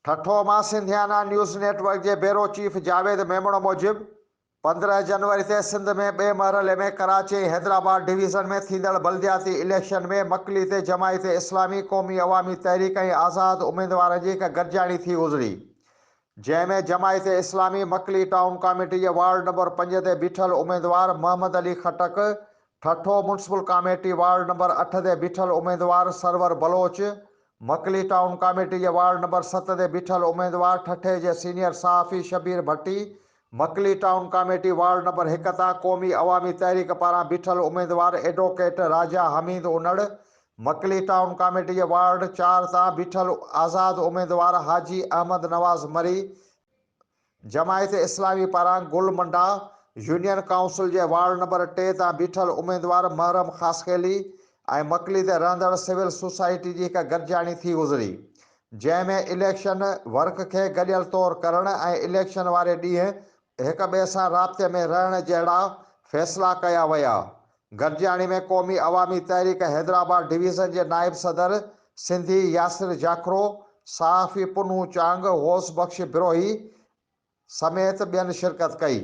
ठठो मां सिंधियाना news network के bureau chief Javed Memon मूजिब 15 जनवरी से सिंध में बे मरहले में कराची हैदराबाद डिवीज़न में थींदड़ बल्दियाती इलेक्शन में मकली ते जमायत इस्लामी क़ौमी अवामी तहरीक ऐं आज़ाद उम्मीदवार जी हिक गॾिजाणी थी गुज़री, जंहिंमें जमायत इस्लामी मकली टाउन कमेटी जे वार्ड नंबर 5 ते बीठल उम्मीदवार मोहम्मद अली खटक, ठठो म्यूनसिपल कमेटी वार्ड नंबर 8 ते बीठल उम्मीदवार सरवर बलोच, मकली टाउन कमेटी के वार्ड नंबर 7 ते बीठल उम्मीदवार ठठे के सीनियर सहाफ़ी शबीर भट्टी, मकली टाउन कमेटी वार्ड नंबर 1 तां क़ौमी अवामी तहरीक पारां बीठल उम्मीदवार एडवोकेट राजा हमीद उनड़, मकली टाउन कमेटी के वार्ड 4 तां बीठल आज़ाद उम्मीदवार हाजी अहमद नवाज मरी, जमायत इस्लामी पारां गुल मंडा, यूनियन काउंसिल के वार्ड नंबर 3 तां बीठल उम्मीदवार महरम खासखेली ऐं मकली ते रहंदड़ सिविल सोसाइटी की हिक गॾिजाणी थी गुज़री, जंहिंमें इलेक्शन वर्क के गॾियल तौर करण ऐं इलेक्शन वारे ॾींहुं हिक ॿिए सां राब्ते में रहण जहिड़ा फ़ैसिला कया विया। गॾिजाणी में क़ौमी अवामी तहरीक हैदराबाद डिवीज़न के नायब सदर सिंधी यासिर जाखरो, सहाफ़ी पुनू चांग, होस बख्श बिरोही समेत ॿियनि शिरकत कई।